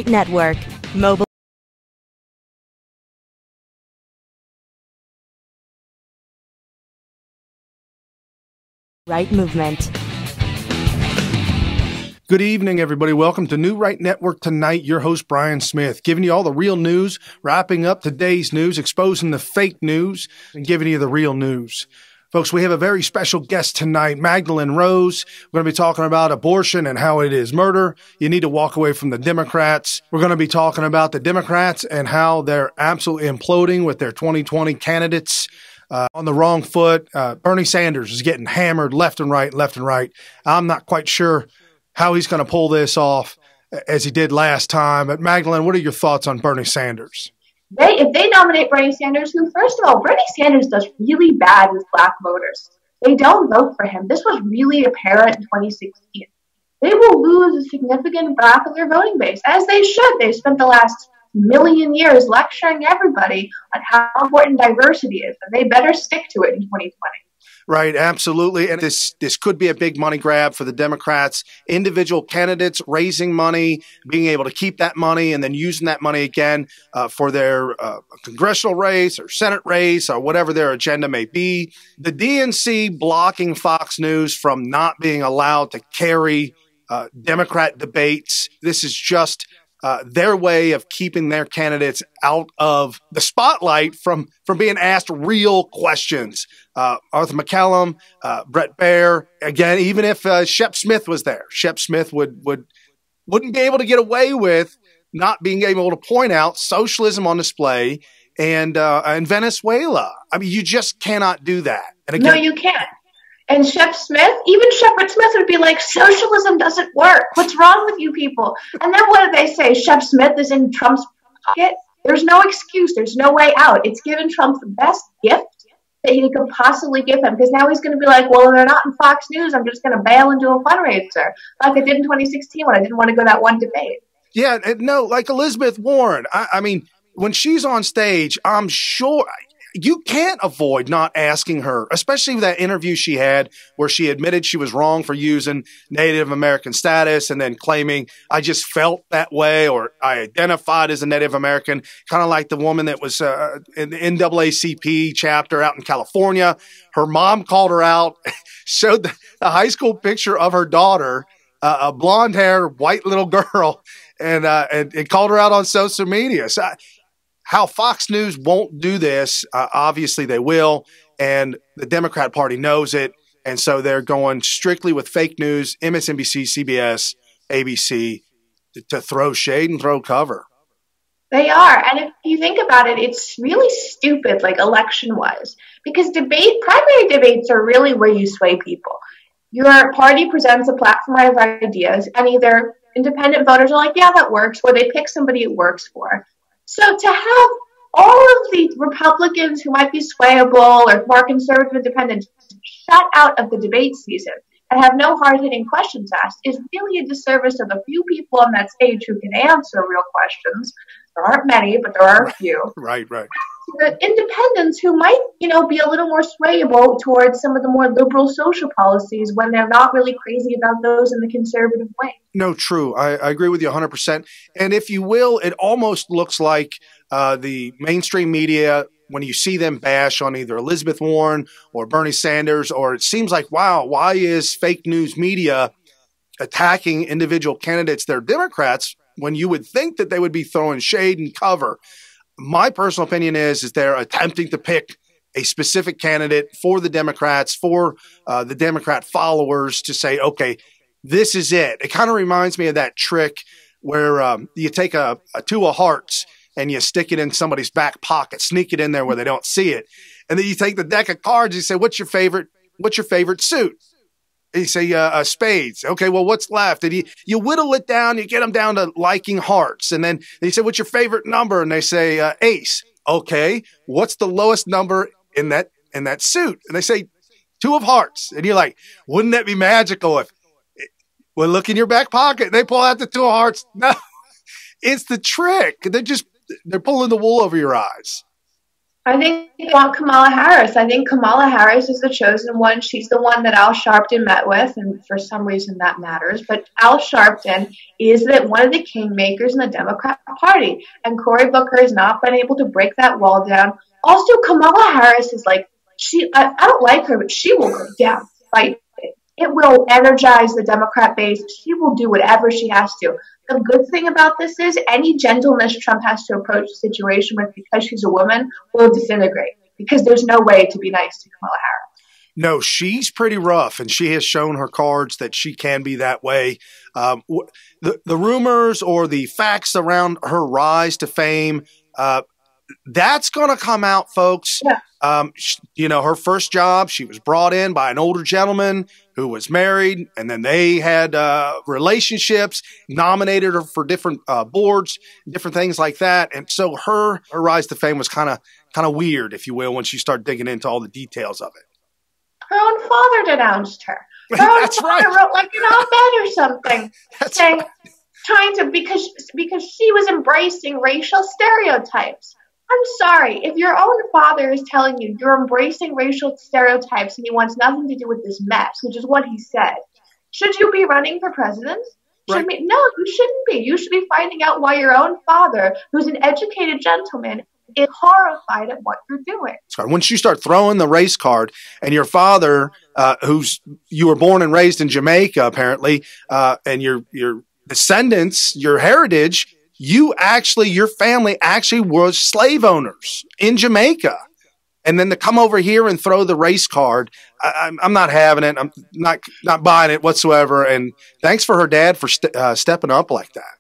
Right Network. Mobile. Right Movement. Good evening, everybody. Welcome to New Right Network Tonight. Your host, Brian Smith, giving you all the real news, wrapping up today's news, exposing the fake news, and giving you the real news. Folks, we have a very special guest tonight, Magdalene Rose. We're going to be talking about abortion and how it is murder. You need to walk away from the Democrats. We're going to be talking about the Democrats and how they're absolutely imploding with their 2020 candidates. On the wrong foot. Bernie Sanders is getting hammered left and right, left and right. I'm not quite sure how he's going to pull this off as he did last time. But Magdalene, what are your thoughts on Bernie Sanders? If they nominate Bernie Sanders, who, first of all, Bernie Sanders does really bad with black voters. They don't vote for him. This was really apparent in 2016. They will lose a significant black of their voting base, as they should. They've spent the last million years lecturing everybody on how important diversity is, and they better stick to it in 2020. Right, absolutely. And this could be a big money grab for the Democrats. Individual candidates raising money, being able to keep that money and then using that money again for their congressional race or Senate race or whatever their agenda may be. The DNC blocking Fox News from not being allowed to carry Democrat debates. This is just their way of keeping their candidates out of the spotlight from being asked real questions. Arthur McCallum, Brett Baer, again, even if Shep Smith was there, Shep Smith wouldn't be able to get away with not being able to point out socialism on display and Venezuela. I mean, you just cannot do that. And again, no, you can't. And Shep Smith, even Shepard Smith would be like, socialism doesn't work. What's wrong with you people? And then what do they say? Shep Smith is in Trump's pocket. There's no excuse. There's no way out. It's given Trump the best gift that he could possibly give him, because now he's going to be like, well, they're not in Fox News. I'm just going to bail and do a fundraiser like I did in 2016 when I didn't want to go to that one debate. Yeah, no, like Elizabeth Warren. I mean, when she's on stage, I'm sure you can't avoid not asking her, especially with that interview she had where she admitted she was wrong for using Native American status and then claiming I just felt that way or I identified as a Native American, kind of like the woman that was in the NAACP chapter out in California. Her mom called her out, showed the high school picture of her daughter, a blonde hair, white little girl, and called her out on social media. So how Fox News won't do this, obviously they will, and the Democrat Party knows it, and so they're going strictly with fake news, MSNBC, CBS, ABC, to throw shade and throw cover. They are, and if you think about it, it's really stupid, like election-wise, because primary debates are really where you sway people. Your party presents a platform of ideas, and either independent voters are like, yeah, that works, or they pick somebody it works for. So to have all of the Republicans who might be swayable or more conservative independents shut out of the debate season and have no hard-hitting questions asked is really a disservice to the few people on that stage who can answer real questions. There aren't many, but there are a few. Right. The independents who might, be a little more swayable towards some of the more liberal social policies when they're not really crazy about those in the conservative way. No, true. I agree with you 100%. And if you will, it almost looks like the mainstream media, when you see them bash on either Elizabeth Warren or Bernie Sanders, or it seems like, wow, why is fake news media attacking individual candidates? They're Democrats, when you would think that they would be throwing shade and cover. My personal opinion is they're attempting to pick a specific candidate for the Democrats, for the Democrat followers to say, okay, this is it. It kind of reminds me of that trick where you take a two of hearts and you stick it in somebody's back pocket, sneak it in there where they don't see it. And then you take the deck of cards, you say, what's your favorite suit? And you say spades. Okay, well, what's left? And you whittle it down, you get them down to liking hearts. And then you say, what's your favorite number? And they say ace. Okay, what's the lowest number in that suit? And they say two of hearts. And you're like, wouldn't that be magical if, well, look in your back pocket and they pull out the two of hearts? No, it's the trick. They're pulling the wool over your eyes. I think they want Kamala Harris. I think Kamala Harris is the chosen one. She's the one that Al Sharpton met with, and for some reason that matters. But Al Sharpton is one of the kingmakers in the Democrat Party, and Cory Booker has not been able to break that wall down. Also, Kamala Harris is like I don't like her, but she will go down. Like it will energize the Democrat base. She will do whatever she has to. The good thing about this is any gentleness Trump has to approach the situation with because she's a woman will disintegrate because there's no way to be nice to Kamala Harris. No, she's pretty rough, and she has shown her cards that she can be that way. The rumors or the facts around her rise to fame, that's going to come out, folks. Yeah. Her first job, she was brought in by an older gentleman who was married, and then they had relationships, nominated her for different boards, different things like that. And so her rise to fame was kind of weird, if you will, when she started digging into all the details of it. Her own father denounced her. Her own That's father right. wrote like an op-ed or something, saying, right. trying to because she was embracing racial stereotypes. I'm sorry, if your own father is telling you you're embracing racial stereotypes and he wants nothing to do with this mess, which is what he said, should you be running for president? Right. No, you shouldn't be. You should be finding out why your own father, who's an educated gentleman, is horrified at what you're doing. Once you start throwing the race card, and your father, you were born and raised in Jamaica, apparently, and your descendants, your heritage, your family actually was slave owners in Jamaica. And then to come over here and throw the race card, I'm not having it. I'm not buying it whatsoever. And thanks for her dad for stepping up like that.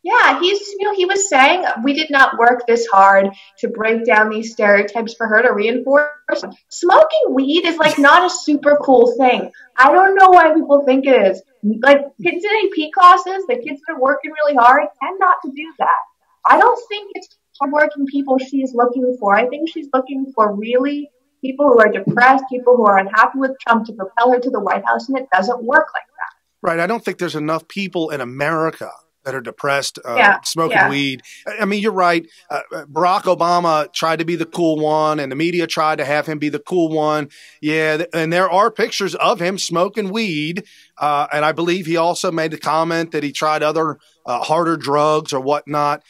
Yeah, he was saying we did not work this hard to break down these stereotypes for her to reinforce. Smoking weed is like not a super cool thing. I don't know why people think it is. Like kids in AP classes, the kids that are working really hard tend not to do that. I don't think it's hardworking people she's looking for. I think she's looking for really people who are depressed, people who are unhappy with Trump to propel her to the White House, and it doesn't work like that. Right. I don't think there's enough people in America that are depressed, smoking weed. I mean, you're right. Barack Obama tried to be the cool one, and the media tried to have him be the cool one. Yeah, and there are pictures of him smoking weed. And I believe he also made the comment that he tried other harder drugs or whatnot.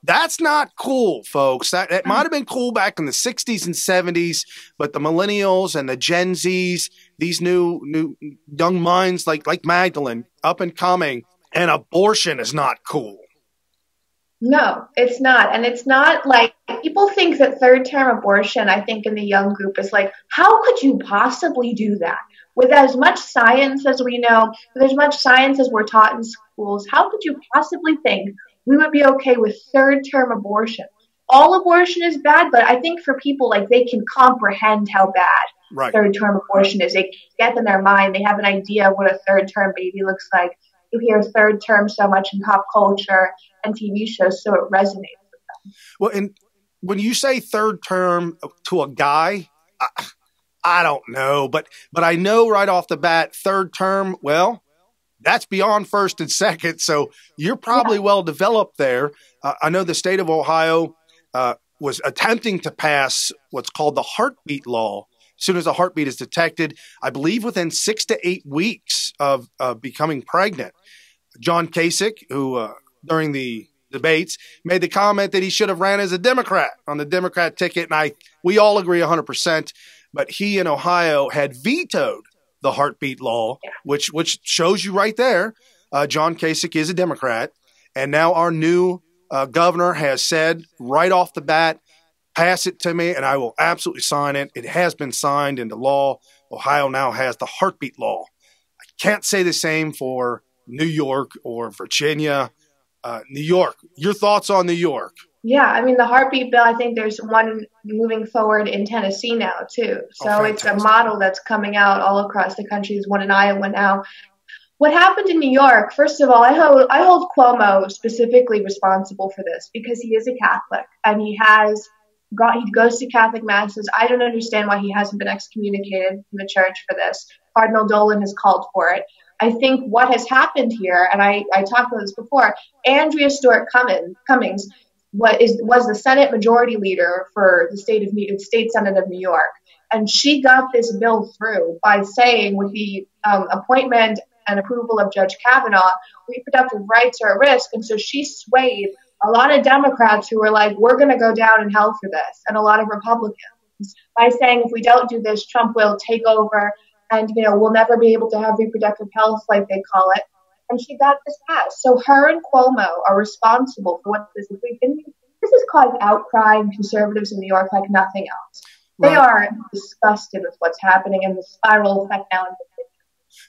That's not cool, folks. That might have been cool back in the 60s and 70s, but the millennials and the Gen Zs, these new young minds like Magdalene, up and coming, and abortion is not cool. No, it's not. And it's not like people think that third-term abortion, I think in the young group, is like, how could you possibly do that? With as much science as we know, with as much science as we're taught in schools, how could you possibly think we would be okay with third-term abortion? All abortion is bad, but I think for people, like, they can comprehend how bad third-term abortion is. They get in their mind, they have an idea of what a third-term baby looks like. You hear third term so much in pop culture and TV shows, so it resonates with them. Well, and when you say third term to a guy, I don't know, but I know right off the bat, third term, well, that's beyond first and second, so you're probably well developed there. I know the state of Ohio was attempting to pass what's called the heartbeat law. As soon as a heartbeat is detected, I believe within 6 to 8 weeks of becoming pregnant. John Kasich, who during the debates made the comment that he should have ran as a Democrat on the Democrat ticket, and we all agree 100%. But he in Ohio had vetoed the heartbeat law, which shows you right there. John Kasich is a Democrat, and now our new governor has said right off the bat, pass it to me and I will absolutely sign it. It has been signed into law. Ohio now has the heartbeat law. I can't say the same for New York or Virginia. New York, your thoughts on New York? Yeah, I mean, the heartbeat bill, I think there's one moving forward in Tennessee now, too. So it's a model that's coming out all across the country. There's one in Iowa now. What happened in New York, first of all, I hold Cuomo specifically responsible for this because he is a Catholic and he goes to Catholic masses. I don't understand why he hasn't been excommunicated from the church for this. Cardinal Dolan has called for it. I think what has happened here, and I talked about this before, Andrea Stewart Cummings was the Senate Majority Leader for the state Senate of New York, and she got this bill through by saying, with the appointment and approval of Judge Kavanaugh, reproductive rights are at risk, and so she swayed a lot of Democrats who were like, we're going to go down in hell for this, and a lot of Republicans by saying, if we don't do this, Trump will take over, and we'll never be able to have reproductive health like they call it. And she got this passed. So her and Cuomo are responsible for what this is. This is caused outcry in conservatives in New York like nothing else. They are disgusted with what's happening and the spiral effect now.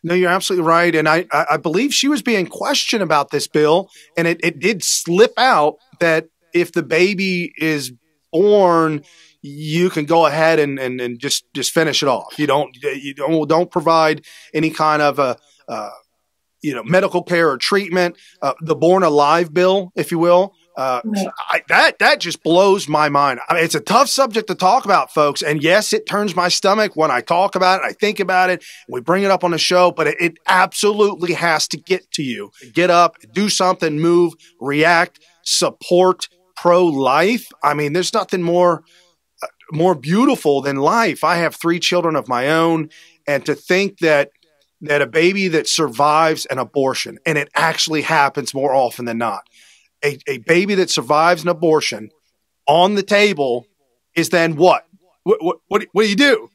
No, you're absolutely right. And I believe she was being questioned about this bill, and it did slip out that if the baby is born, you can go ahead and just finish it off. You don't provide any kind of medical care or treatment. The Born Alive bill, if you will. That just blows my mind. I mean, it's a tough subject to talk about, folks. And yes, it turns my stomach when I talk about it. I think about it. We bring it up on the show, but it absolutely has to get to you. Get up, do something, move, react, support pro-life. I mean, there's nothing more beautiful than life. I have 3 children of my own, and to think that a baby that survives an abortion, and it actually happens more often than not, a baby that survives an abortion on the table is then what? What do you do?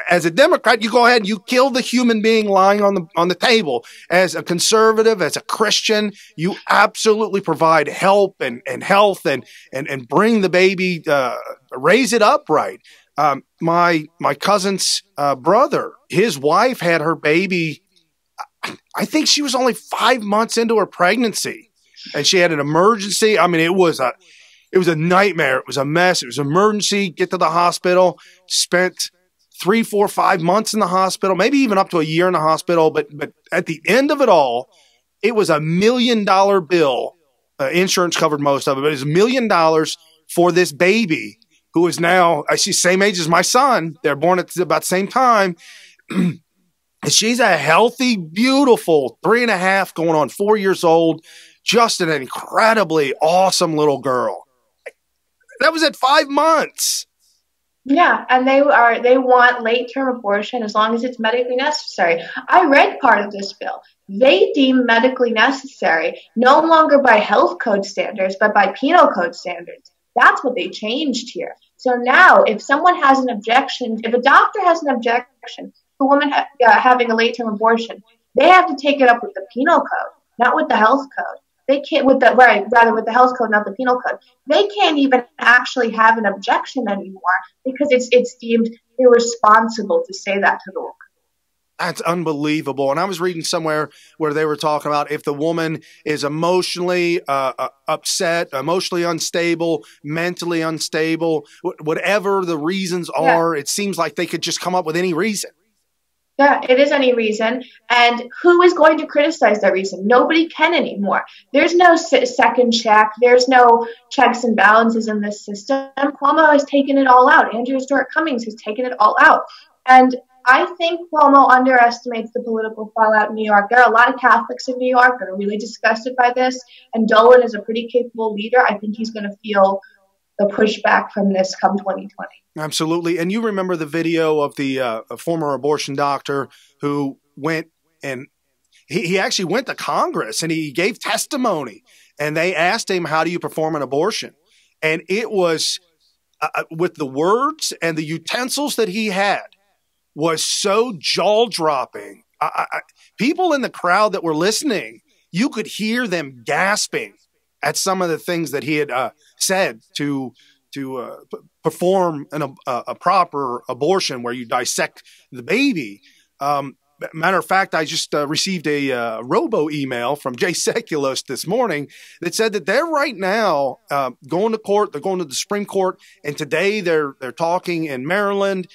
As a Democrat, you go ahead and you kill the human being lying on the table. As a conservative, as a Christian, you absolutely provide help and health and bring the baby, raise it upright. My cousin's brother, his wife had her baby. I think she was only 5 months into her pregnancy, and she had an emergency. I mean, it was a nightmare. It was a mess. It was an emergency. Get to the hospital. Spent 3, 4, 5 months in the hospital, maybe even up to a year in the hospital. But at the end of it all, it was $1 million bill. Insurance covered most of it, but it was $1 million for this baby who is now, she's the same age as my son. They're born at about the same time. She's a healthy, beautiful 3.5 going on 4 years old. Just an incredibly awesome little girl. That was at 5 months. Yeah, and they want late-term abortion as long as it's medically necessary. I read part of this bill. They deem medically necessary no longer by health code standards, but by penal code standards. That's what they changed here. So now, if someone has an objection, if a doctor has an objection to a woman having a late-term abortion, they have to take it up with the penal code, not with the health code. They can't with the health code, not the penal code. They can't even actually have an objection anymore because it's deemed irresponsible to say that to the woman. That's unbelievable. And I was reading somewhere where they were talking about if the woman is emotionally upset, emotionally unstable, mentally unstable, whatever the reasons are, it seems like they could just come up with any reason. Yeah, it is any reason. And who is going to criticize that reason? Nobody can anymore. There's no second check. There's no checks and balances in this system. Cuomo has taken it all out. Andrew Stewart Cummings has taken it all out. And I think Cuomo underestimates the political fallout in New York. There are a lot of Catholics in New York that are really disgusted by this. And Dolan is a pretty capable leader. I think he's going to feel the pushback from this come 2020. Absolutely. And you remember the video of the former abortion doctor who went and he actually went to Congress and he gave testimony, and they asked him, how do you perform an abortion? And it was with the words and the utensils that he had was so jaw dropping. People in the crowd that were listening, you could hear them gasping at some of the things that he had said to perform a proper abortion where you dissect the baby. Matter of fact, I just received a robo email from Jay Sekulos this morning that said that they're right now going to court. They're going to the Supreme Court, and today they're talking in Maryland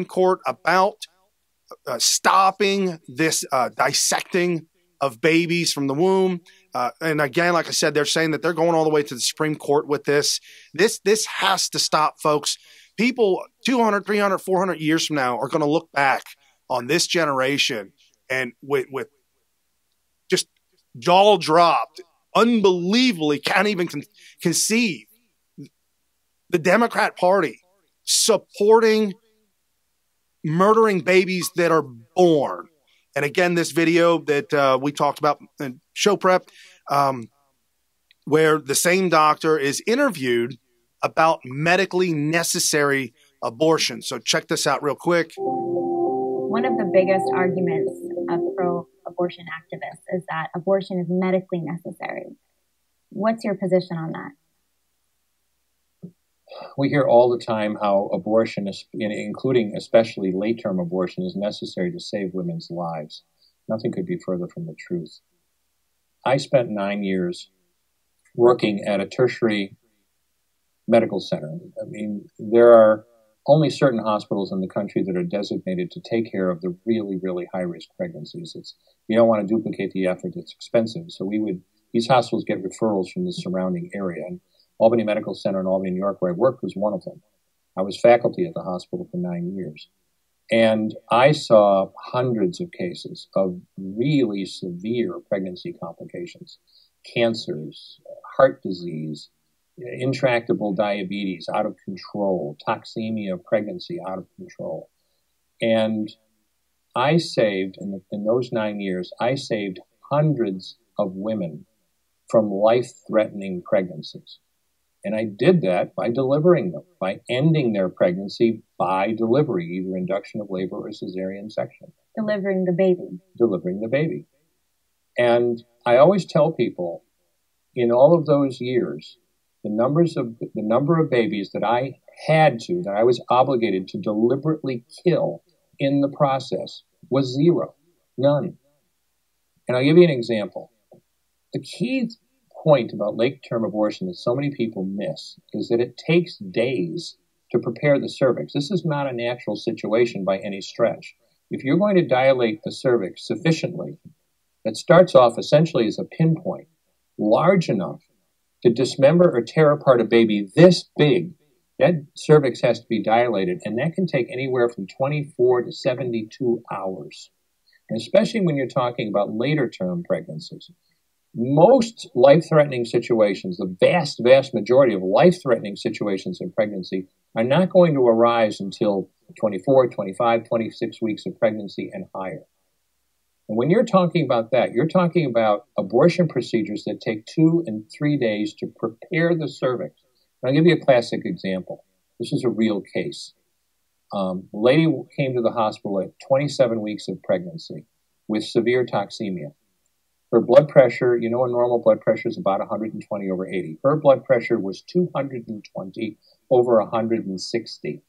court about stopping this dissecting of babies from the womb. And again, like I said, they're saying that they're going all the way to the Supreme Court with this. This has to stop, folks. People 200, 300, 400 years from now are going to look back on this generation and with just jaw dropped, unbelievably can't even conceive the Democrat Party supporting murdering babies that are born. And again, this video that we talked about in show prep, where the same doctor is interviewed about medically necessary abortion. So check this out real quick. One of the biggest arguments of pro-abortion activists is that abortion is medically necessary. What's your position on that? We hear all the time how abortion, including especially late-term abortion, is necessary to save women's lives. Nothing could be further from the truth. I spent 9 years working at a tertiary medical center. I mean, there are only certain hospitals in the country that are designated to take care of the really, really high-risk pregnancies. You don't want to duplicate the effort. It's expensive. So these hospitals get referrals from the surrounding area. And Albany Medical Center in Albany, New York, where I worked, was one of them. I was faculty at the hospital for 9 years. And I saw hundreds of cases of really severe pregnancy complications, cancers, heart disease, intractable diabetes out of control, toxemia of pregnancy out of control. And I saved, in those 9 years, I saved hundreds of women from life-threatening pregnancies. And I did that by delivering them, by ending their pregnancy by delivery, either induction of labor or cesarean section. Delivering the baby. Delivering the baby. And I always tell people, in all of those years, the number of babies that I was obligated to deliberately kill in the process was zero, none. And I'll give you an example. The key point about late-term abortion that so many people miss is that it takes days to prepare the cervix. This is not a natural situation by any stretch. If you're going to dilate the cervix sufficiently, that starts off essentially as a pinpoint, large enough to dismember or tear apart a baby this big, that cervix has to be dilated, and that can take anywhere from 24 to 72 hours. And especially when you're talking about later-term pregnancies. Most life-threatening situations, the vast, vast majority of life-threatening situations in pregnancy are not going to arise until 24, 25, 26 weeks of pregnancy and higher. And when you're talking about that, you're talking about abortion procedures that take 2 and 3 days to prepare the cervix. And I'll give you a classic example. This is a real case. A lady came to the hospital at 27 weeks of pregnancy with severe toxemia. Her blood pressure, a normal blood pressure is about 120 over 80. Her blood pressure was 220 over 160.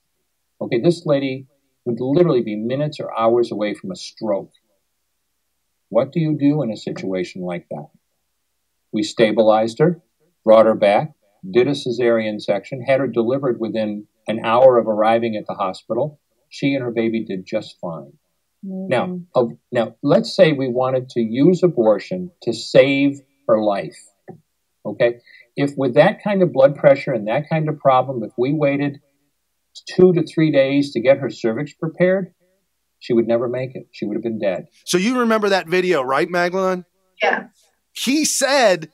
Okay, this lady would literally be minutes or hours away from a stroke. What do you do in a situation like that? We stabilized her, brought her back, did a cesarean section, had her delivered within an hour of arriving at the hospital. She and her baby did just fine. Mm-hmm. Now, let's say we wanted to use abortion to save her life. Okay? If with that kind of blood pressure and that kind of problem, if we waited 2 to 3 days to get her cervix prepared, she would never make it. She would have been dead. So you remember that video, right, Magdalene? Yeah. He said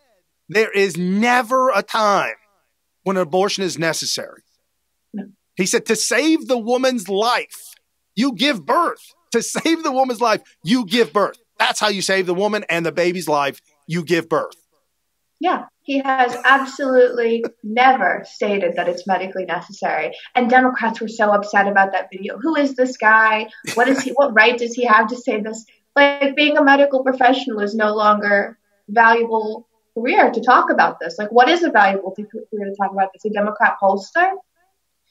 there is never a time when abortion is necessary. No. He said to save the woman's life, you give birth. To save the woman's life, you give birth. That's how you save the woman and the baby's life. You give birth. Yeah, he has absolutely never stated that it's medically necessary. And Democrats were so upset about that video. Who is this guy? What right does he have to say this? Like, being a medical professional is no longer a valuable career to talk about this. Like, what is a valuable career to talk about this? A Democrat pollster?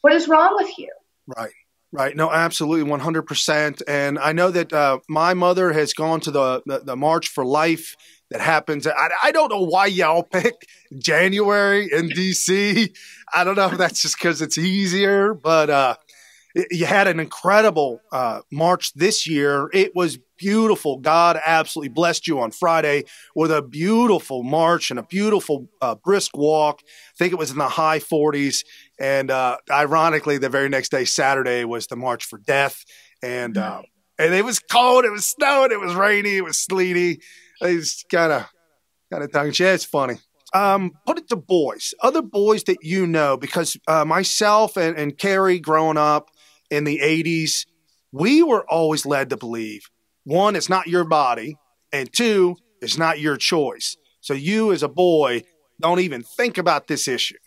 What is wrong with you? Right. Right. No, absolutely. 100%. And I know that my mother has gone to the March for Life that happens. I don't know why y'all picked January in D.C. I don't know if that's just because it's easier, but you had an incredible march this year. It was beautiful. God absolutely blessed you on Friday with a beautiful march and a beautiful brisk walk. I think it was in the high 40s. And ironically, the very next day, Saturday, was the March for Death. And it was cold, it was snowing, it was rainy, it was sleety. It's kind of tongue in cheek. It's funny. Put it to boys, other boys that you know, because myself and Carrie growing up in the 80s, we were always led to believe, one, it's not your body, and two, it's not your choice. So you as a boy don't even think about this issue.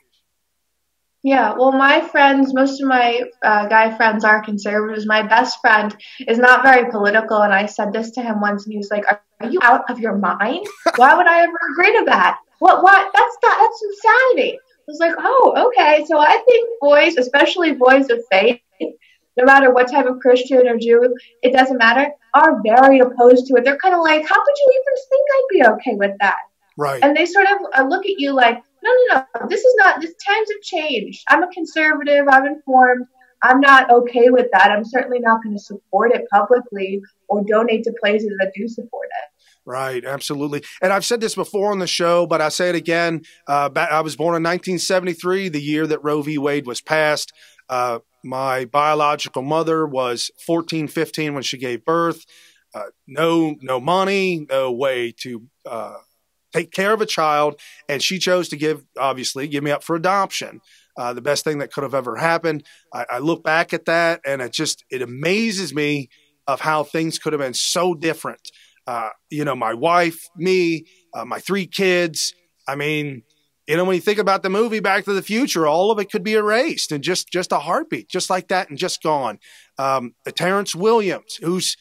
Yeah, well, my friends, most of my guy friends are conservatives. My best friend is not very political, and I said this to him once, and he was like, "Are you out of your mind? Why would I ever agree to that? What? That's insanity." I was like, "Oh, okay." So I think boys, especially boys of faith, no matter what type of Christian or Jew, it doesn't matter, are very opposed to it. They're kind of like, "How could you even think I'd be okay with that?" Right. And they sort of look at you like, no, this is not, this times have changed. I'm a conservative, I'm informed, I'm not okay with that. I'm certainly not going to support it publicly or donate to places that do support it. Right, absolutely. And I've said this before on the show, but I say it again. I was born in 1973, the year that Roe v. Wade was passed. My biological mother was 14, 15 when she gave birth. No money, no way to take care of a child, and she chose to give me up for adoption. The best thing that could have ever happened. I look back at that, and it amazes me of how things could have been so different. My wife, me, my 3 kids. I mean, when you think about the movie Back to the Future, all of it could be erased in just a heartbeat, just like that, and just gone. Terrence Williams, who's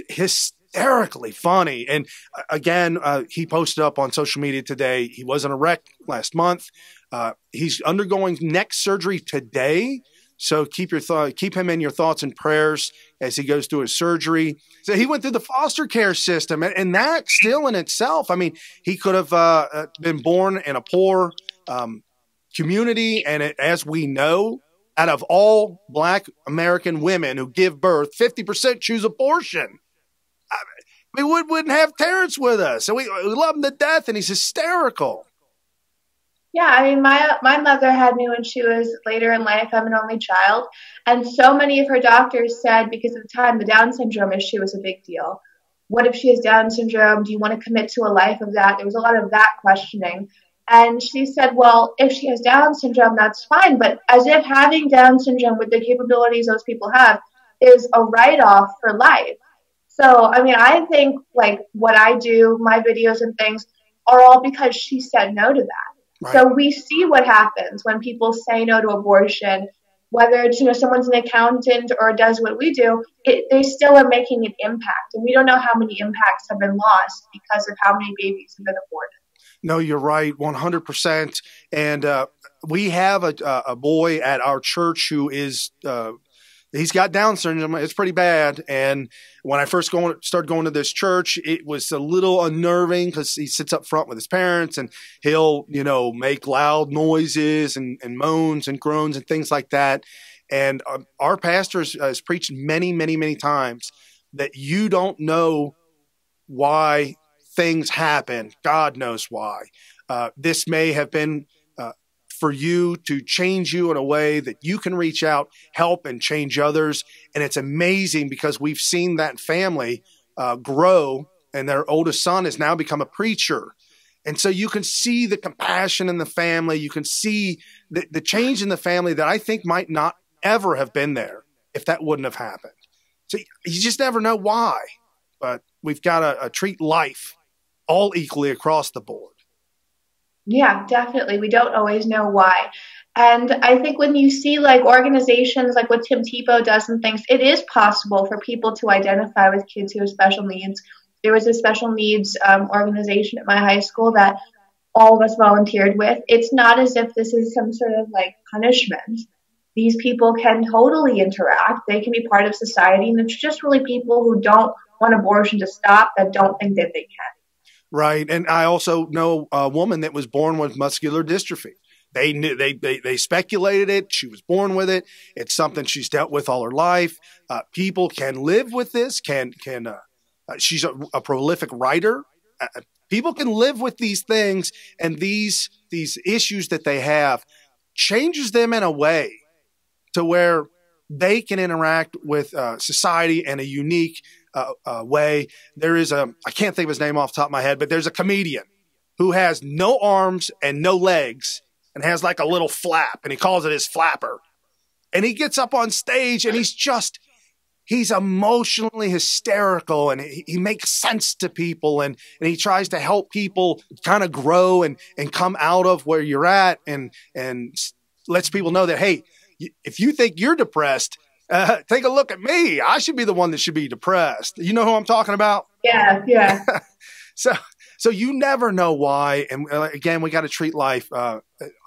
hysterically funny. And again, he posted up on social media today. He was in a wreck last month. He's undergoing neck surgery today. So keep him in your thoughts and prayers as he goes through his surgery. So he went through the foster care system, and that still in itself, I mean, he could have been born in a poor community. And as we know, out of all Black American women who give birth, 50% choose abortion. We wouldn't have Terrence with us. So we love him to death, and he's hysterical. Yeah, I mean, my mother had me when she was later in life. I'm an only child. And so many of her doctors said, because at the time, the Down syndrome issue was a big deal. What if she has Down syndrome? Do you want to commit to a life of that? There was a lot of that questioning. And she said, well, if she has Down syndrome, that's fine. But as if having Down syndrome with the capabilities those people have is a write-off for life. So, I mean, I think like what I do, my videos and things are all because she said no to that. Right. So we see what happens when people say no to abortion, whether it's, someone's an accountant or does what we do, they still are making an impact. And we don't know how many impacts have been lost because of how many babies have been aborted. No, you're right, 100%. And we have a boy at our church who is he's got Down syndrome. It's pretty bad. And when I first started going to this church, it was a little unnerving because he sits up front with his parents and he'll, make loud noises and moans and groans and things like that. And our pastor has preached many, many, many times that you don't know why things happen. God knows why. This may have been for you to change you in a way that you can reach out, help, and change others. And it's amazing because we've seen that family grow, and their oldest son has now become a preacher. And so you can see the compassion in the family. You can see the change in the family that I think might not ever have been there if that wouldn't have happened. So you just never know why. But we've got to treat life all equally across the board. Yeah, definitely. We don't always know why. And I think when you see like organizations like what Tim Tebow does and things, it is possible for people to identify with kids who have special needs. There was a special needs organization at my high school that all of us volunteered with. It's not as if this is some sort of like punishment. These people can totally interact. They can be part of society. And it's just really people who don't want abortion to stop, that don't think that they can. Right. And I also know a woman that was born with muscular dystrophy. They speculated it. She was born with it. It's something she's dealt with all her life. People can live with this. She's a prolific writer. People can live with these things, and these issues that they have changes them in a way to where they can interact with society in a unique way. There is I can't think of his name off the top of my head, but there's a comedian who has no arms and no legs and has like a little flap, and he calls it his flapper. And he gets up on stage and he's emotionally hysterical, and he makes sense to people, and he tries to help people kind of grow and come out of where you're at, and lets people know that, hey, if you think you're depressed, take a look at me. I should be the one that should be depressed. You know who I'm talking about? Yeah. So you never know why. And again, we got to treat life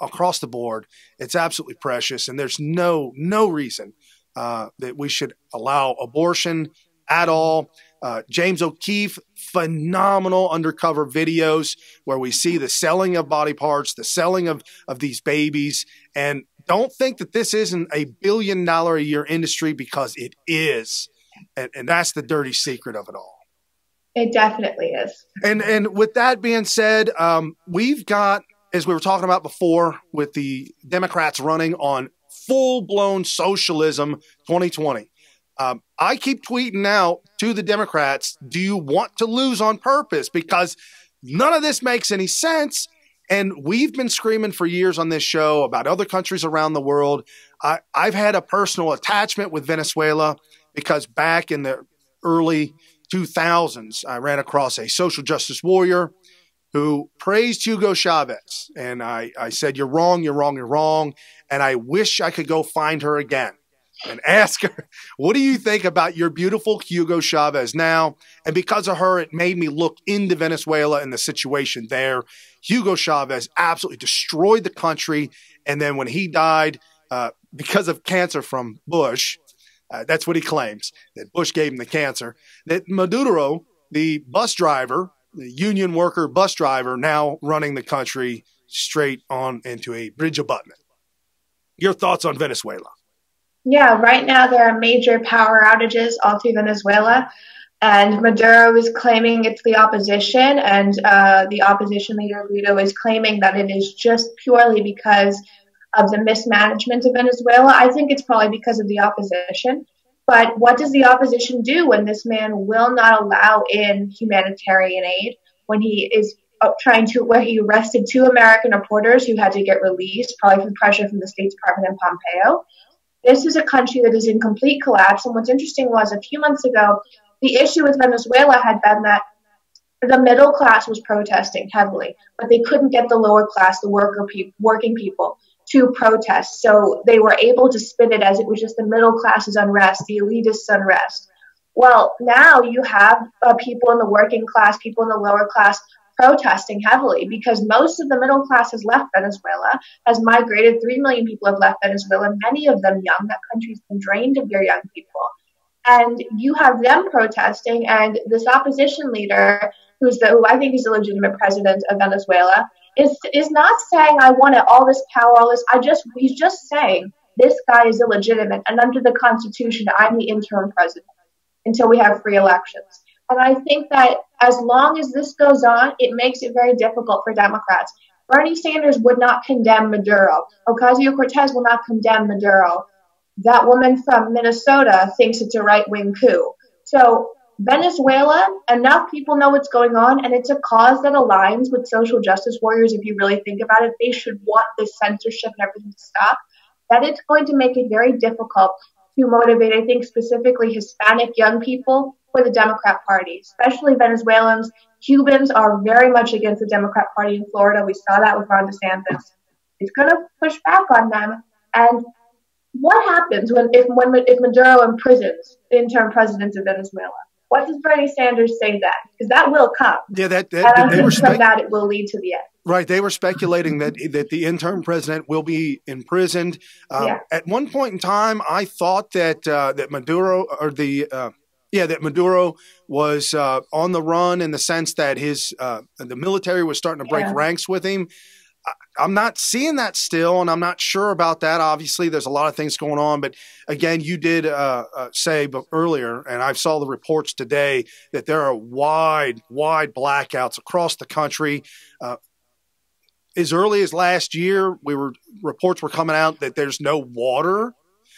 across the board. It's absolutely precious. And there's no reason that we should allow abortion at all. James O'Keefe, phenomenal undercover videos where we see the selling of body parts, the selling of these babies. And don't think that this isn't a $1 billion a year industry, because it is. And that's the dirty secret of it all. It definitely is. And with that being said, we've got, as we were talking about before, with the Democrats running on full-blown socialism 2020. I keep tweeting out to the Democrats, do you want to lose on purpose? Because none of this makes any sense. And we've been screaming for years on this show about other countries around the world. I've had a personal attachment with Venezuela because back in the early 2000s, I ran across a social justice warrior who praised Hugo Chavez. And I said, you're wrong, you're wrong, you're wrong. And I wish I could go find her again and ask her, what do you think about your beautiful Hugo Chavez now? And because of her, it made me look into Venezuela and the situation there. Hugo Chavez absolutely destroyed the country. And then when he died because of cancer from Bush, that's what he claims, that Bush gave him the cancer, that Maduro, the bus driver, the union worker bus driver, now running the country straight on into a bridge abutment. Your thoughts on Venezuela? Yeah, right now there are major power outages all through Venezuela, and Maduro is claiming it's the opposition, and the opposition leader Guaido is claiming that it is just purely because of the mismanagement of Venezuela. I think it's probably because of the opposition. But what does the opposition do when this man will not allow in humanitarian aid, when he is where he arrested 2 American reporters who had to get released, probably from pressure from the State Department and Pompeo? This is a country that is in complete collapse. And what's interesting was a few months ago, the issue with Venezuela had been that the middle class was protesting heavily, but they couldn't get the lower class, the working people, to protest. So they were able to spin it as it was just the middle class's unrest, the elitist unrest. Well, now you have people in the working class, people in the lower class protesting heavily because most of the middle class has left Venezuela, has migrated. 3 million people have left Venezuela, many of them young. That country's been drained of their young people. And you have them protesting, and this opposition leader, who I think is the legitimate president of Venezuela, is not saying I want all this power, all this. He's just saying this guy is illegitimate, and under the Constitution, I'm the interim president until we have free elections. And I think that as long as this goes on, it makes it very difficult for Democrats. Bernie Sanders would not condemn Maduro. Ocasio-Cortez will not condemn Maduro. That woman from Minnesota thinks it's a right-wing coup. So Venezuela, enough people know what's going on, and it's a cause that aligns with social justice warriors. If you really think about it, they should want this censorship and everything to stop. That it's going to make it very difficult to motivate, I think, specifically Hispanic young people for the Democrat Party, especially Venezuelans. Cubans are very much against the Democrat Party in Florida. We saw that with Ron DeSantis. It's going to push back on them. And what happens if Maduro imprisons the interim president of Venezuela? What does Bernie Sanders say then? Because that will come. Yeah, that it will lead to the end. Right. They were speculating that the interim president will be imprisoned. At one point in time, I thought that Maduro that Maduro was on the run in the sense that the military was starting to break ranks with him. I'm not seeing that still, and I'm not sure about that. Obviously, there's a lot of things going on. But again, you did say earlier, and I saw the reports today, that there are wide blackouts across the country. As early as last year, reports were coming out that there's no water.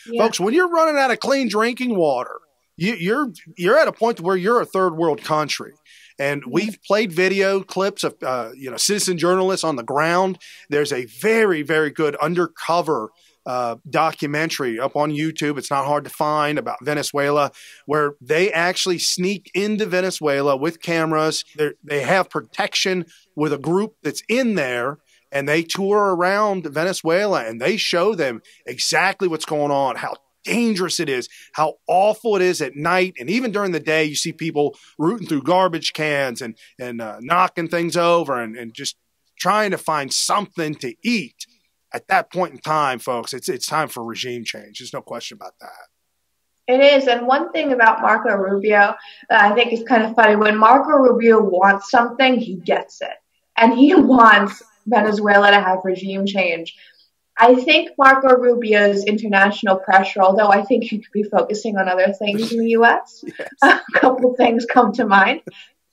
Yeah. Folks, when you're running out of clean drinking water, You're at a point where you're a third world country. And we've played video clips of, citizen journalists on the ground. There's a very, very good undercover documentary up on YouTube. It's not hard to find, about Venezuela, where they actually sneak into Venezuela with cameras. They have protection with a group that's in there, and they tour around Venezuela and they show them exactly what's going on, how dangerous it is, how awful it is at night. And even during the day, you see people rooting through garbage cans and knocking things over and just trying to find something to eat. At that point in time, folks, it's time for regime change. There's no question about that. It is. And one thing about Marco Rubio that I think is kind of funny, when Marco Rubio wants something, he gets it. And he wants Venezuela to have regime change. I think Marco Rubio's international pressure, although I think he could be focusing on other things in the U.S., yes. A couple things come to mind,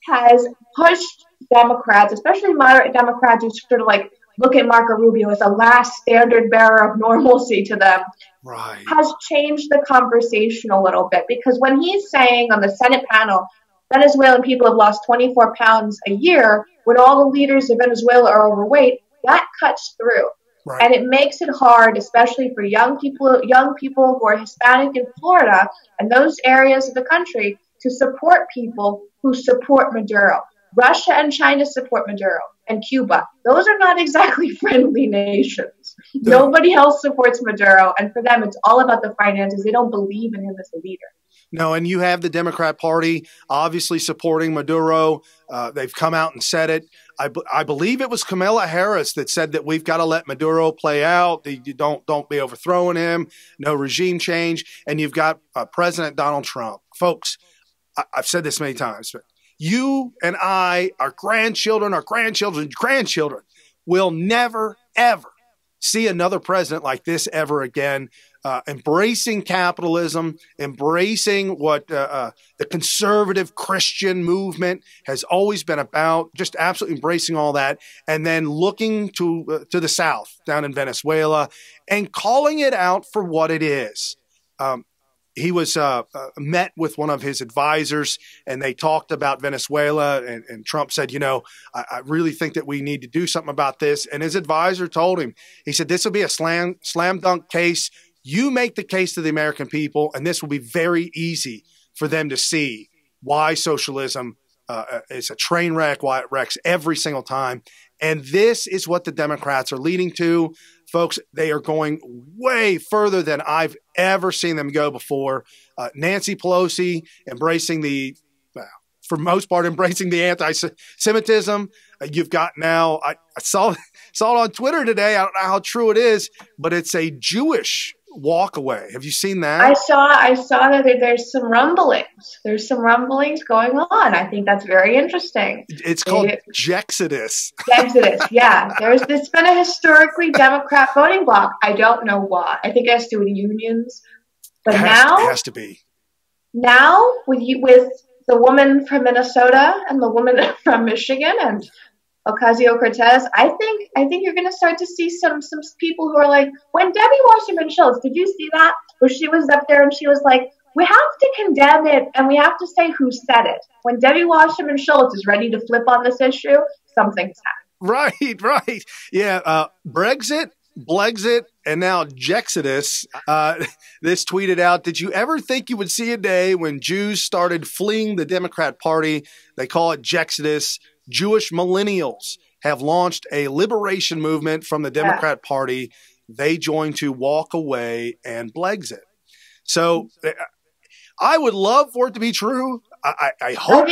has pushed Democrats, especially moderate Democrats, who sort of like look at Marco Rubio as a last standard bearer of normalcy to them, right, has changed the conversation a little bit. Because when he's saying on the Senate panel, Venezuelan people have lost 24 pounds a year, when all the leaders of Venezuela are overweight, that cuts through. Right. And it makes it hard, especially for young people who are Hispanic in Florida and those areas of the country, to support people who support Maduro. Russia and China support Maduro, and Cuba. Those are not exactly friendly nations. No. Nobody else supports Maduro, and for them, it's all about the finances. They don't believe in him as a leader. No, and you have the Democrat Party obviously supporting Maduro. They've come out and said it. I believe it was Kamala Harris that said that we've got to let Maduro play out. You don't be overthrowing him. No regime change. And you've got President Donald Trump. Folks, I've said this many times, but you and I, our grandchildren's grandchildren will never, ever see another president like this ever again. Embracing capitalism, embracing what the conservative Christian movement has always been about, just absolutely embracing all that, and then looking to the South down in Venezuela and calling it out for what it is. He was met with one of his advisors, and they talked about Venezuela, and Trump said, I really think that we need to do something about this. And his advisor told him, he said, this will be a slam dunk case. You make the case to the American people, and this will be very easy for them to see why socialism is a train wreck, why it wrecks every single time. And this is what the Democrats are leading to. Folks, they are going way further than I've ever seen them go before. Nancy Pelosi embracing for most part, embracing the anti-Semitism. You've got now, I saw it on Twitter today. I don't know how true it is, but it's a Jewish walk away. Have you seen that? I saw that there's some rumblings. There's some rumblings going on. I think that's very interesting. It's called Jexodus. Jexodus, yeah. It's been a historically Democrat voting bloc. I don't know why. I think it has to do with unions. But it has to be. Now with the woman from Minnesota and the woman from Michigan and Ocasio-Cortez, I think you're going to start to see some people who are like, when Debbie Wasserman Schultz, did you see that? Where she was up there and she was like, we have to condemn it and we have to say who said it. When Debbie Wasserman Schultz is ready to flip on this issue, something's happened. Right. Yeah. Brexit, and now Jexodus. This tweeted out, did you ever think you would see a day when Jews started fleeing the Democrat Party? They call it Jexodus. Jewish millennials have launched a liberation movement from the Democrat Party. They joined to walk away and Brexit. So I would love for it to be true. I hope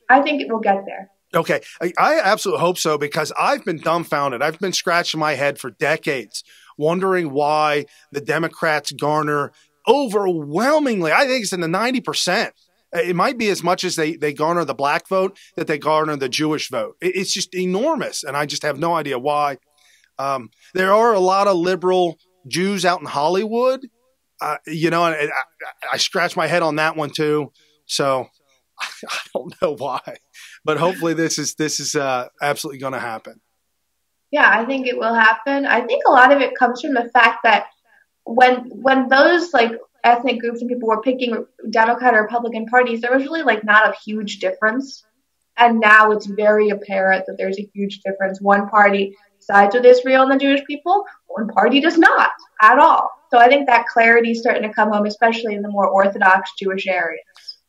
I think it will get there. Okay. I absolutely hope so, because I've been dumbfounded. I've been scratching my head for decades, wondering why the Democrats garner overwhelmingly, I think it's in the 90%. It might be as much as they garner the black vote that they garner the Jewish vote. It's just enormous, and I just have no idea why. There are a lot of liberal Jews out in Hollywood, and I scratch my head on that one too. So I don't know why, but hopefully this is absolutely going to happen. Yeah, I think it will happen. I think a lot of it comes from the fact that when those like ethnic groups and people were picking Democrat or Republican parties, there was really like not a huge difference. And now it's very apparent that there's a huge difference. One party sides with Israel and the Jewish people, one party does not at all. So I think that clarity is starting to come home, especially in the more Orthodox Jewish areas.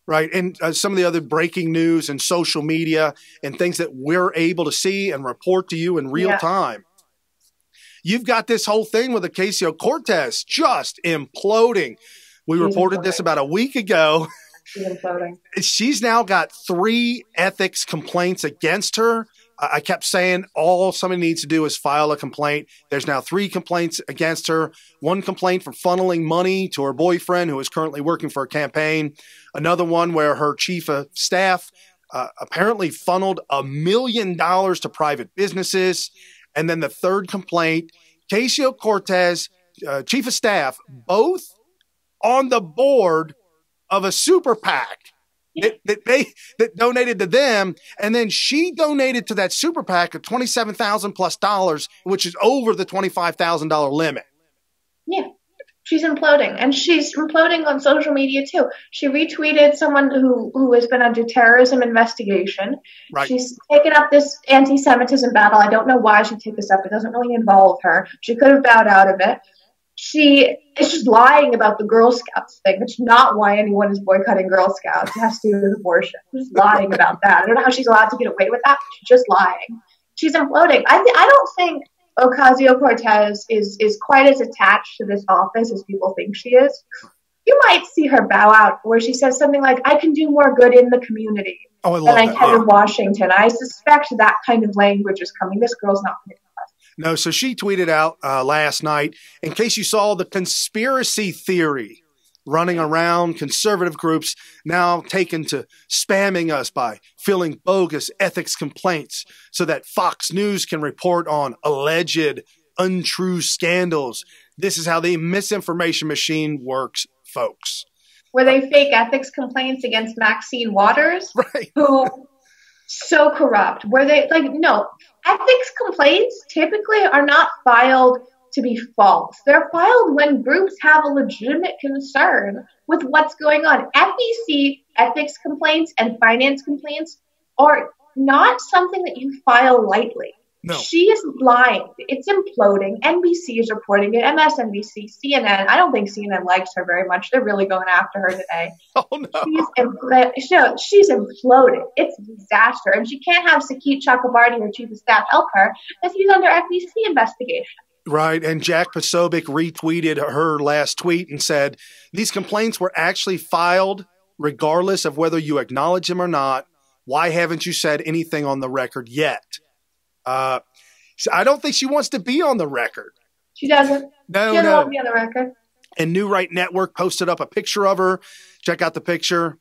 Right. And some of the other breaking news and social media and things that we're able to see and report to you in real time. You've got this whole thing with Ocasio-Cortez just imploding. We reported this about a week ago. She's imploding. She's now got 3 ethics complaints against her. I kept saying all somebody needs to do is file a complaint. There's now 3 complaints against her. 1 complaint for funneling money to her boyfriend who is currently working for a campaign. Another one where her chief of staff apparently funneled $1 million to private businesses. And then the 3rd complaint, Ocasio-Cortez, chief of staff, both on the board of a super PAC that donated to them. And then she donated to that super PAC of $27,000+, which is over the $25,000 limit. Yeah. She's imploding, and she's imploding on social media too. She retweeted someone who has been under terrorism investigation. Right. She's taken up this anti-Semitism battle. I don't know why she took this up. It doesn't really involve her. She could have bowed out of it. She is just lying about the Girl Scouts thing, which is not why anyone is boycotting Girl Scouts. It has to do with abortion. She's lying about that. I don't know how she's allowed to get away with that. She's just lying. She's imploding. I don't think Ocasio-Cortez is quite as attached to this office as people think she is. You might see her bow out where she says something like, I can do more good in the community than I can in Washington. I suspect that kind of language is coming. This girl's not going to us. No, so she tweeted out last night, in case you saw the conspiracy theory running around, conservative groups now taken to spamming us by filling bogus ethics complaints so that Fox News can report on alleged untrue scandals. This is how the misinformation machine works, folks. Were they fake ethics complaints against Maxine Waters? Right. Who so corrupt? Were they no, ethics complaints typically are not filed to be false. They're filed when groups have a legitimate concern with what's going on. FEC ethics complaints and finance complaints are not something that you file lightly. No. She is lying. It's imploding. NBC is reporting it. MSNBC, CNN. I don't think CNN likes her very much. They're really going after her today. Oh, no. She's imploded. It's a disaster. And she can't have Saikat Chakrabarti, her chief of staff, help her because he's under FEC investigation. Right. And Jack Posobiec retweeted her last tweet and said, these complaints were actually filed regardless of whether you acknowledge them or not. Why haven't you said anything on the record yet? I don't think she wants to be on the record. She doesn't. No, she doesn't want to be on the record. And New Right Network posted up a picture of her. Check out the picture.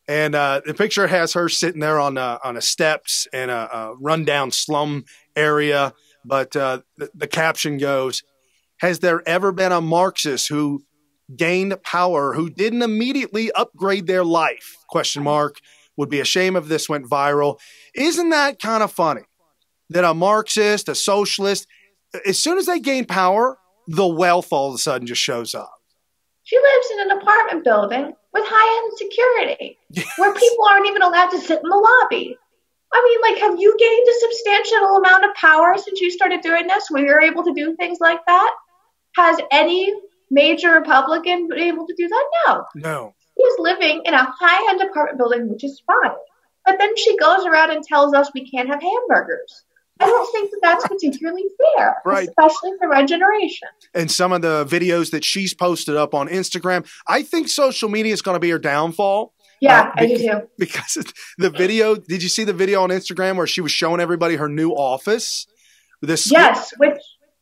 And the picture has her sitting there on a steps in a rundown slum area. But the caption goes, has there ever been a Marxist who gained power who didn't immediately upgrade their life? ? Would be a shame if this went viral. Isn't that kind of funny? That a Marxist, a socialist, as soon as they gain power, the wealth all of a sudden just shows up. She lives in an apartment building with high-end security, where people aren't even allowed to sit in the lobby. I mean, have you gained a substantial amount of power since you started doing this, where you're able to do things like that? Has any major Republican been able to do that? No. No. She's living in a high-end apartment building, which is fine. But then she goes around and tells us we can't have hamburgers. I don't think that that's particularly fair, right. Especially for my generation. And some of the videos that she's posted up on Instagram, I think social media is going to be her downfall. Yeah, I do too. Because the video, did you see the video on Instagram where she was showing everybody her new office? Yes,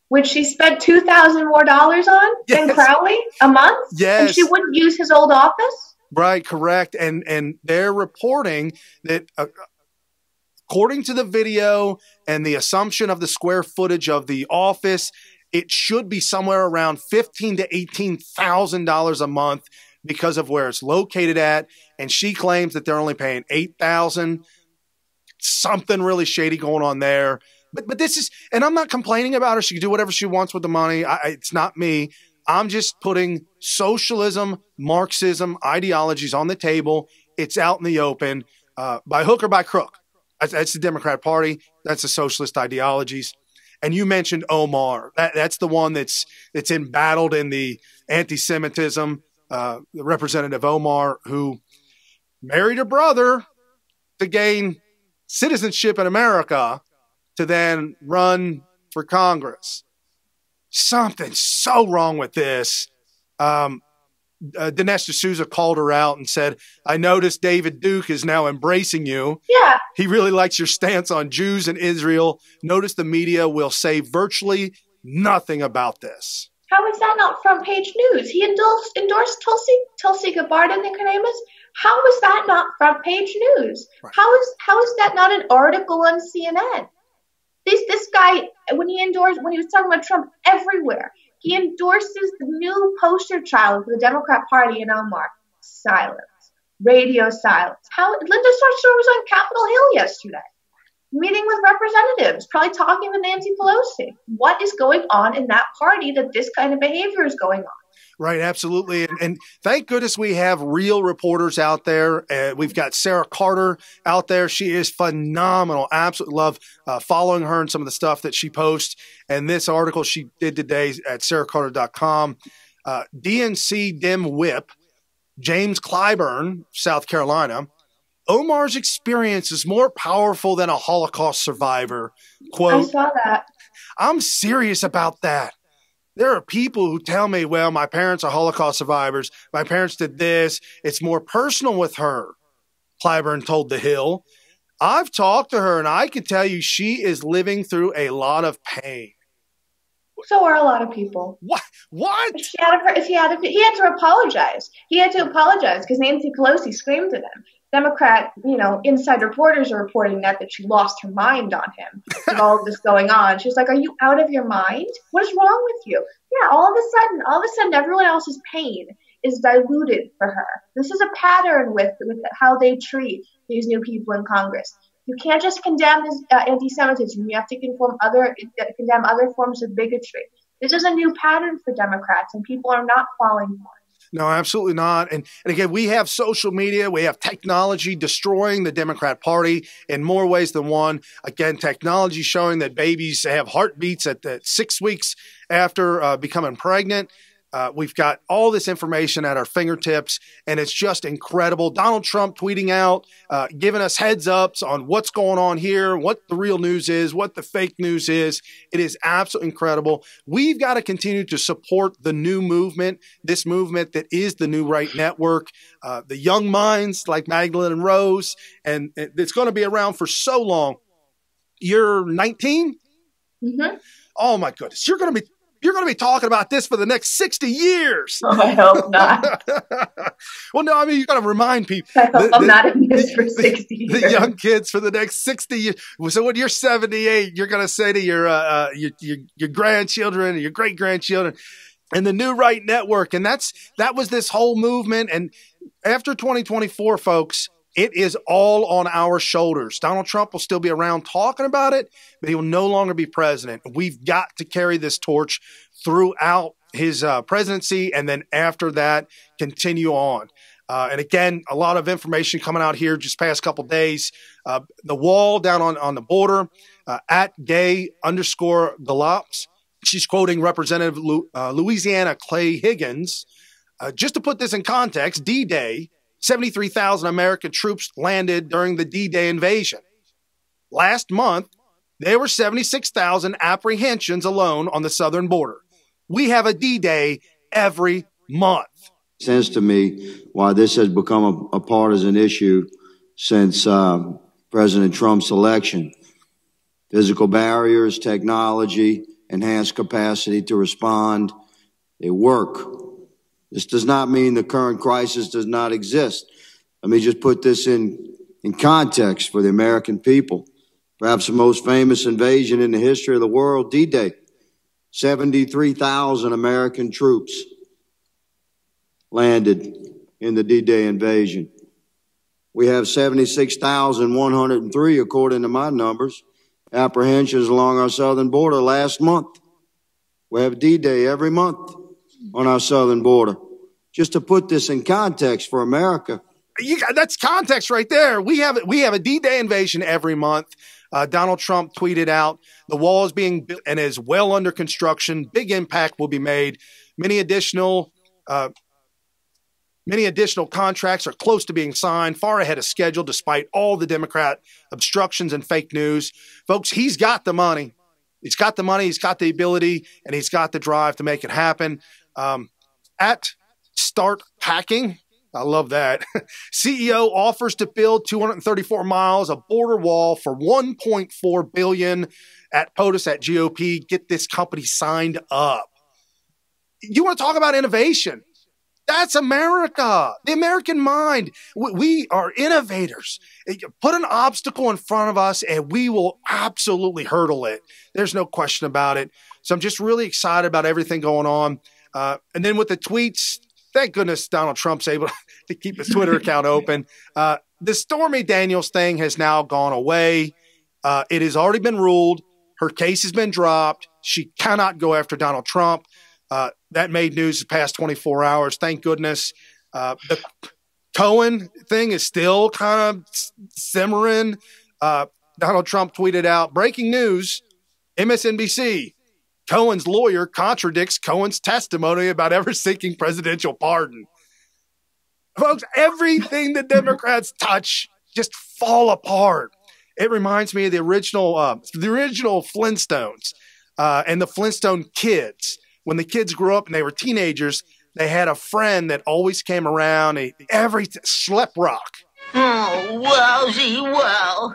which she spent $2,000 more on than Crowley a month? Yes. And she wouldn't use his old office? Right, correct. And they're reporting that according to the video and the assumption of the square footage of the office, it should be somewhere around $15,000 to $18,000 a month because of where it's located at. And she claims that they're only paying $8,000. Something really shady going on there. But this is, and I'm not complaining about her. She can do whatever she wants with the money. It's not me. I'm just putting socialism, Marxism, ideologies on the table. It's out in the open, by hook or by crook. That's the Democrat Party. That's the socialist ideologies. And you mentioned Omar. That's the one that's embattled in the anti-Semitism. Representative Omar, who married her brother to gain citizenship in America to then run for Congress. Something's so wrong with this. Dinesh D'Souza called her out and said, I noticed David Duke is now embracing you. Yeah. He really likes your stance on Jews and Israel. Notice the media will say virtually nothing about this. How is that not front page news? He endorsed Tulsi Gabbard, I think her name is. How is that not front page news? Right. How is that not an article on CNN? This guy, when he was talking about Trump everywhere, he endorses the new poster child for the Democrat Party in Omar. Silence. Radio silence. Linda Sarsour was on Capitol Hill yesterday, meeting with representatives, probably talking with Nancy Pelosi. What is going on in that party that this kind of behavior is going on? Right, absolutely. And thank goodness we have real reporters out there. We've got Sarah Carter out there. She is phenomenal. Absolutely love following her and some of the stuff that she posts. And this article she did today at sarahcarter.com. DNC Dem Whip, James Clyburn, South Carolina. Omar's experience is more powerful than a Holocaust survivor. Quote, I saw that. I'm serious about that. There are people who tell me, well, my parents are Holocaust survivors. My parents did this. It's more personal with her, Clyburn told The Hill. I've talked to her, and I can tell you she is living through a lot of pain. So are a lot of people. What? He had to apologize. He had to apologize because Nancy Pelosi screamed at him. Democrat, inside reporters are reporting that she lost her mind on him with all of this going on. She's like, are you out of your mind? What is wrong with you? Yeah, all of a sudden, everyone else's pain is diluted for her. This is a pattern with how they treat these new people in Congress. You can't just condemn this anti-Semitism. You have to condemn other forms of bigotry. This is a new pattern for Democrats, and people are not falling for it. No, absolutely not. And again, we have social media, we have technology destroying the Democrat Party in more ways than one. Again, technology showing that babies have heartbeats at 6 weeks after becoming pregnant. We've got all this information at our fingertips, and it's just incredible. Donald Trump tweeting out, giving us heads ups on what's going on here, what the real news is, what the fake news is. It is absolutely incredible. We've got to continue to support the new movement, this movement that is the New Right Network, the young minds like Magdalene and Rose, and it's going to be around for so long. You're 19? Mm-hmm. Oh, my goodness. You're going to be talking about this for the next 60 years. Oh, I hope not. Well, no, I mean, you got to remind people. I hope I'm not in this for 60 years. The young kids for the next 60 years. So when you're 78, you're going to say to your grandchildren, your great-grandchildren, and the New Right Network. And that was this whole movement. And after 2024, folks, it is all on our shoulders. Donald Trump will still be around talking about it, but he will no longer be president. We've got to carry this torch throughout his presidency, and then after that, continue on. And again, a lot of information coming out here just past couple days. The wall down on the border, at gay_Galops. She's quoting Representative Louisiana Clay Higgins. Just to put this in context, D-Day, 73,000 American troops landed during the D-Day invasion. Last month, there were 76,000 apprehensions alone on the southern border. We have a D-Day every month. Sense to me why this has become a partisan issue since President Trump's election. Physical barriers, technology, enhanced capacity to respond, they work. This does not mean the current crisis does not exist. Let me just put this in context for the American people. Perhaps the most famous invasion in the history of the world, D-Day. 73,000 American troops landed in the D-Day invasion. We have 76,103, according to my numbers, apprehensions along our southern border last month. We have D-Day every month on our southern border. just to put this in context for America. That's context right there. We have a D-Day invasion every month. Donald Trump tweeted out, the wall is being built and is well under construction. Big impact will be made. Many additional contracts are close to being signed, far ahead of schedule, despite all the Democrat obstructions and fake news. Folks, he's got the money. He's got the money. He's got the ability, and he's got the drive to make it happen. At Start Packing, I love that. CEO offers to build 234 miles of border wall for $1.4 billion at POTUS at GOP. Get this company signed up. You want to talk about innovation? That's America, the American mind. We are innovators. Put an obstacle in front of us and we will absolutely hurdle it. There's no question about it. So I'm just really excited about everything going on. And then with the tweets, thank goodness Donald Trump's able to keep his Twitter account open. The Stormy Daniels thing has now gone away. It has already been ruled. Her case has been dropped. She cannot go after Donald Trump. That made news the past 24 hours. Thank goodness. The Cohen thing is still kind of simmering. Donald Trump tweeted out, breaking news, MSNBC, Cohen's lawyer contradicts Cohen's testimony about ever seeking presidential pardon. Folks, everything the Democrats touch just fall apart. It reminds me of the original Flintstones and the Flintstone kids. When the kids grew up and they were teenagers, they had a friend that always came around. Schlep Rock. Oh, wowsy wow.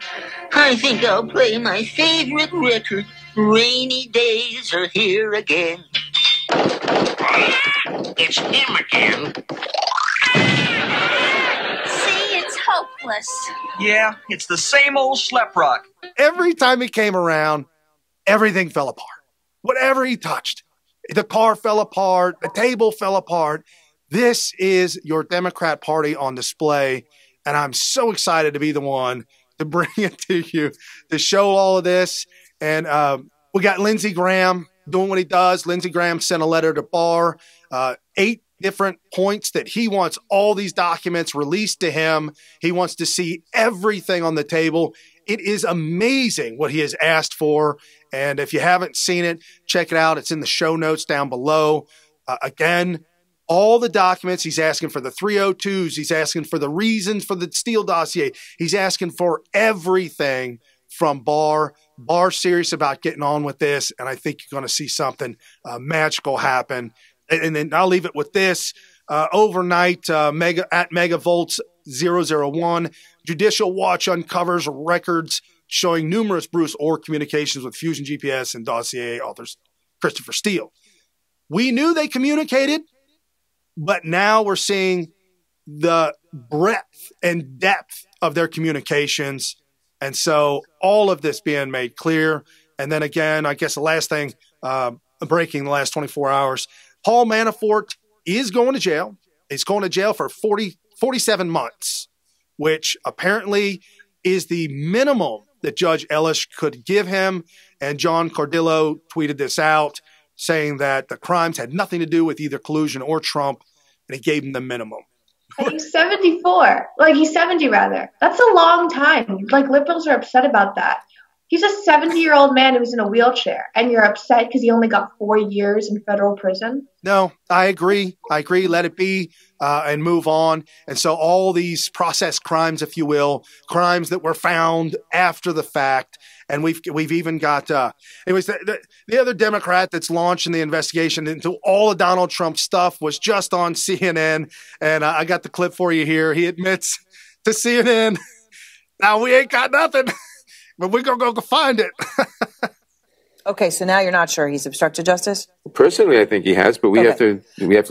I think I'll play my favorite record. Rainy days are here again. It's him again. See, it's hopeless. Yeah, it's the same old Schlep Rock. Every time he came around, everything fell apart. Whatever he touched. The car fell apart. The table fell apart. This is your Democrat Party on display. And I'm so excited to be the one to bring it to you, to show all of this. And we got Lindsey Graham doing what he does. Lindsey Graham sent a letter to Barr, 8 different points that he wants all these documents released to him. He wants to see everything on the table. It is amazing what he has asked for. And if you haven't seen it, check it out. It's in the show notes down below. Again, all the documents. He's asking for the 302s. He's asking for the reasons for the Steele dossier. He's asking for everything from Barr. Barr's serious about getting on with this, and I think you're going to see something magical happen. And then I'll leave it with this. Overnight, at Megavolts 001, Judicial Watch uncovers records showing numerous Bruce Orr communications with Fusion GPS and dossier authors Christopher Steele. We knew they communicated, but now we're seeing the breadth and depth of their communications. And so all of this being made clear. And then again, I guess the last thing, breaking the last 24 hours, Paul Manafort is going to jail. He's going to jail for 47 months, which apparently is the minimum that Judge Ellis could give him. And John Cardillo tweeted this out, saying that the crimes had nothing to do with either collusion or Trump, and he gave him the minimum. And he's 74. He's 70 rather. That's a long time. Liberals are upset about that. He's a 70-year-old man who's in a wheelchair, and you're upset because he only got 4 years in federal prison? No, I agree. Let it be and move on. And so all these process crimes, if you will, crimes that were found after the fact, and we've even got it was the other Democrat that's launching the investigation into all of Donald Trump's stuff was just on CNN, and I got the clip for you here. He admits to CNN, now we ain't got nothing. But we're going to go find it. Okay, so now you're not sure he's obstructed justice? Personally, I think he has, but we have to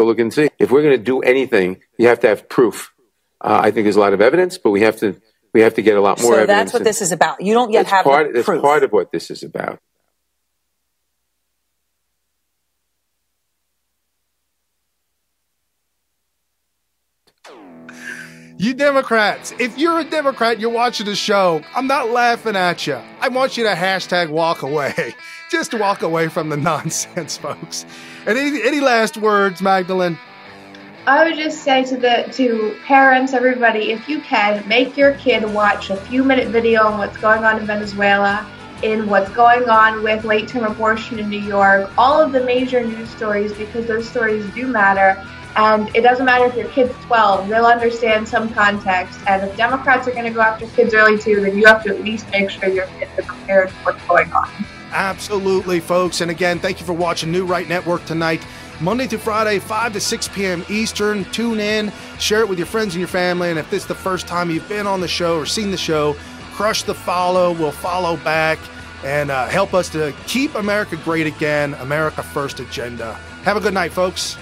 look and see. If we're going to do anything, you have to have proof. I think there's a lot of evidence, but we have to get a lot more evidence. So that's what this is about. You don't yet have the proof. That's part of what this is about. You Democrats, if you're a Democrat, you're watching the show, I'm not laughing at you. I want you to hashtag walk away. Just walk away from the nonsense, folks. And any last words, Magdalene? I would just say to parents, everybody, if you can, make your kid watch a few-minute video on what's going on in Venezuela, in what's going on with late-term abortion in New York, all of the major news stories, because those stories do matter. And it doesn't matter if your kid's 12, they'll understand some context. And if Democrats are going to go after kids early too, then you have to at least make sure your kids are prepared for what's going on. Absolutely, folks. And again, thank you for watching New Right Network tonight, Monday through Friday, 5 to 6 p.m. Eastern. Tune in, share it with your friends and your family. And if this is the first time you've been on the show or seen the show, crush the follow. We'll follow back and help us to keep America great again. America First agenda. Have a good night, folks.